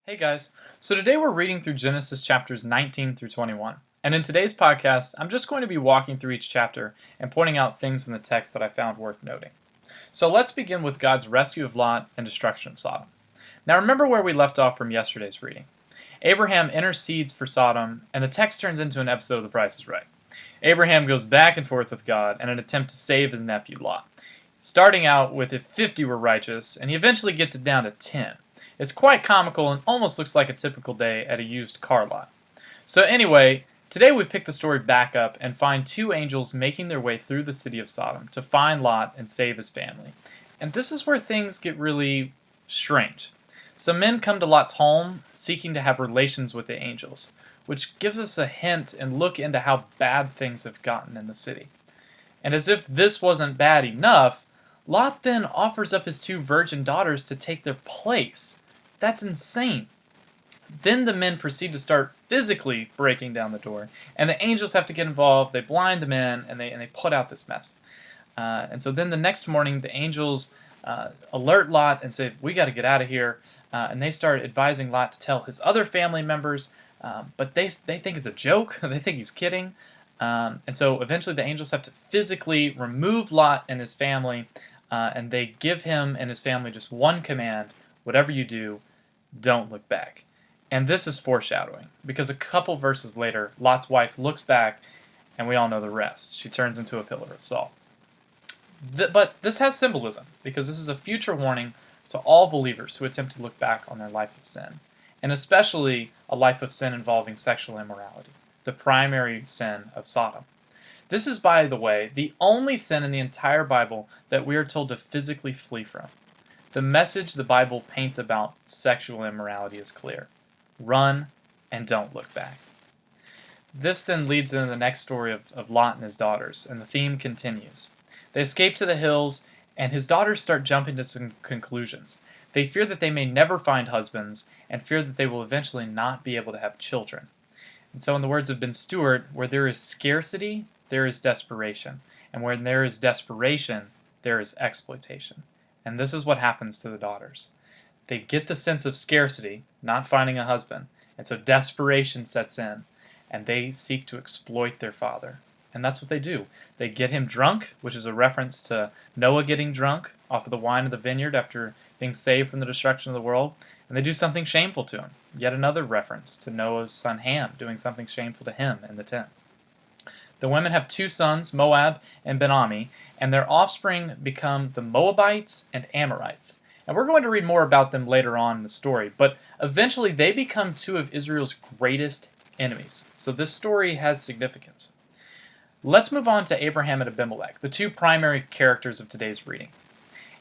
Hey guys, so today we're reading through Genesis chapters 19 through 21. And in today's podcast, I'm just going to be walking through each chapter and pointing out things in the text that I found worth noting. So let's begin with God's rescue of Lot and destruction of Sodom. Now remember where we left off from yesterday's reading. Abraham intercedes for Sodom, and the text turns into an episode of The Price is Right. Abraham goes back and forth with God in an attempt to save his nephew Lot, starting out with if 50 were righteous, and he eventually gets it down to 10. It's quite comical and almost looks like a typical day at a used car lot. So anyway, today we pick the story back up and find two angels making their way through the city of Sodom to find Lot and save his family. And this is where things get really strange. Some men come to Lot's home seeking to have relations with the angels, which gives us a hint and look into how bad things have gotten in the city. And as if this wasn't bad enough, Lot then offers up his two virgin daughters to take their place. That's insane. Then the men proceed to start physically breaking down the door, and the angels have to get involved. They blind the men, and they put out this mess. And so then the next morning, the angels alert Lot and say, "We got to get out of here." And they start advising Lot to tell his other family members, but they think it's a joke. They think he's kidding. And so eventually the angels have to physically remove Lot and his family, and they give him and his family just one command: whatever you do, don't look back. And this is foreshadowing, because a couple verses later, Lot's wife looks back, and we all know the rest. She turns into a pillar of salt. But this has symbolism, because this is a future warning to all believers who attempt to look back on their life of sin, and especially a life of sin involving sexual immorality, the primary sin of Sodom. This is, by the way, the only sin in the entire Bible that we are told to physically flee from. The message the Bible paints about sexual immorality is clear: run and don't look back. This then leads into the next story of Lot and his daughters, and the theme continues. They escape to the hills, and his daughters start jumping to some conclusions. They fear that they may never find husbands, and fear that they will eventually not be able to have children. And so in the words of Ben Stuart, where there is scarcity, there is desperation. And where there is desperation, there is exploitation. And this is what happens to the daughters. They get the sense of scarcity, not finding a husband, and so desperation sets in, and they seek to exploit their father. And that's what they do. They get him drunk, which is a reference to Noah getting drunk off of the wine of the vineyard after being saved from the destruction of the world, and they do something shameful to him. Yet another reference to Noah's son Ham doing something shameful to him in the tent. The women have two sons, Moab and Ben-Ammi, and their offspring become the Moabites and Amorites. And we're going to read more about them later on in the story, but eventually they become two of Israel's greatest enemies. So this story has significance. Let's move on to Abraham and Abimelech, the two primary characters of today's reading.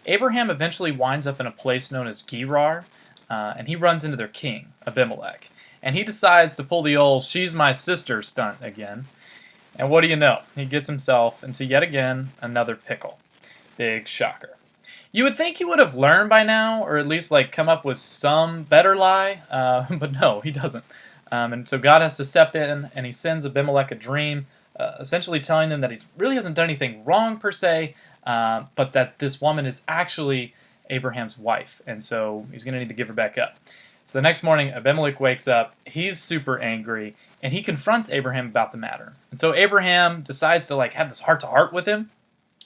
Abraham eventually winds up in a place known as Gerar, and he runs into their king, Abimelech. And he decides to pull the old "she's my sister" stunt again. And what do you know? He gets himself into yet again another pickle. Big shocker. You would think he would have learned by now, or at least come up with some better lie, but no, he doesn't. And so God has to step in, and he sends Abimelech a dream, essentially telling them that he really hasn't done anything wrong per se, but that this woman is actually Abraham's wife, and so he's going to need to give her back up. So the next morning, Abimelech wakes up, he's super angry, and he confronts Abraham about the matter. And so Abraham decides to have this heart-to-heart with him,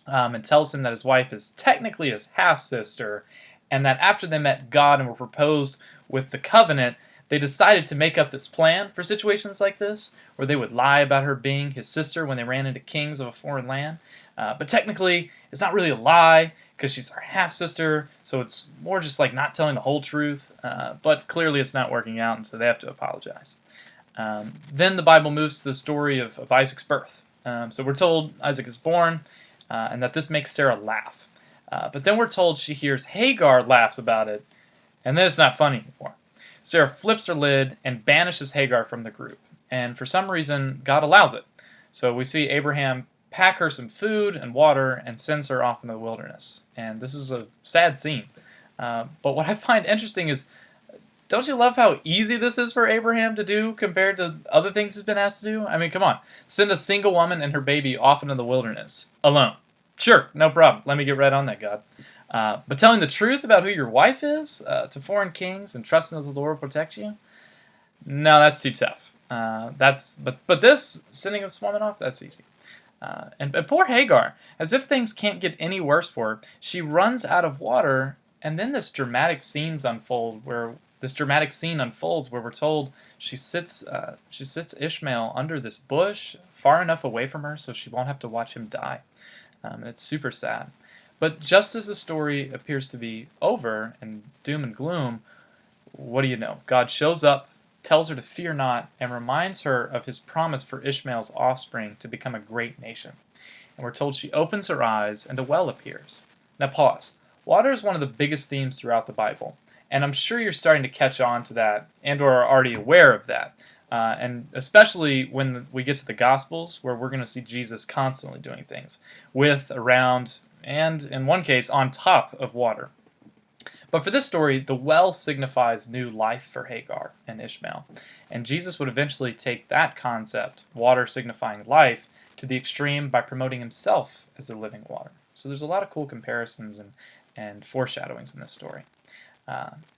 and tells him that his wife is technically his half-sister, and that after they met God and were proposed with the covenant, they decided to make up this plan for situations like this, where they would lie about her being his sister when they ran into kings of a foreign land. But technically, it's not really a lie, because she's our half-sister, so it's more just not telling the whole truth. But clearly it's not working out, and so they have to apologize. Then the Bible moves to the story of Isaac's birth. So we're told Isaac is born, and that this makes Sarah laugh. But then we're told she hears Hagar laughs about it, and then it's not funny anymore. Sarah flips her lid and banishes Hagar from the group. And for some reason, God allows it. So we see Abraham pack her some food and water and sends her off into the wilderness. And this is a sad scene. But what I find interesting is, don't you love how easy this is for Abraham to do compared to other things he's been asked to do? I mean, come on. Send a single woman and her baby off into the wilderness alone. Sure, no problem. Let me get right on that, God. But telling the truth about who your wife is to foreign kings and trusting that the Lord will protect you, no, that's too tough. But this sending of small men off, that's easy. And poor Hagar, as if things can't get any worse for her, she runs out of water, and then this dramatic scene unfolds where we're told she sits Ishmael under this bush, far enough away from her so she won't have to watch him die. And it's super sad. But just as the story appears to be over and doom and gloom, what do you know? God shows up, tells her to fear not, and reminds her of his promise for Ishmael's offspring to become a great nation. And we're told she opens her eyes and a well appears. Now pause. Water is one of the biggest themes throughout the Bible, and I'm sure you're starting to catch on to that and or are already aware of that. And especially when we get to the Gospels, where we're going to see Jesus constantly doing things with, around, and in one case, on top of water. But for this story, the well signifies new life for Hagar and Ishmael. And Jesus would eventually take that concept, water signifying life, to the extreme by promoting himself as the living water. So there's a lot of cool comparisons and foreshadowings in this story.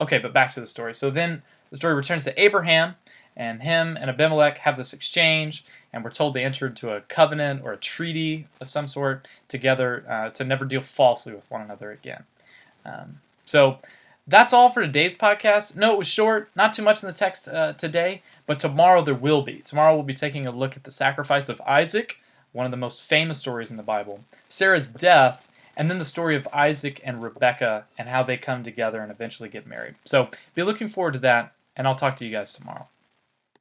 Okay, but back to the story. So then the story returns to Abraham, and him and Abimelech have this exchange, and we're told they entered into a covenant or a treaty of some sort together to never deal falsely with one another again. So that's all for today's podcast. No, it was short, not too much in the text today, but tomorrow there will be. Tomorrow we'll be taking a look at the sacrifice of Isaac, one of the most famous stories in the Bible, Sarah's death, and then the story of Isaac and Rebekah and how they come together and eventually get married. So be looking forward to that, and I'll talk to you guys tomorrow.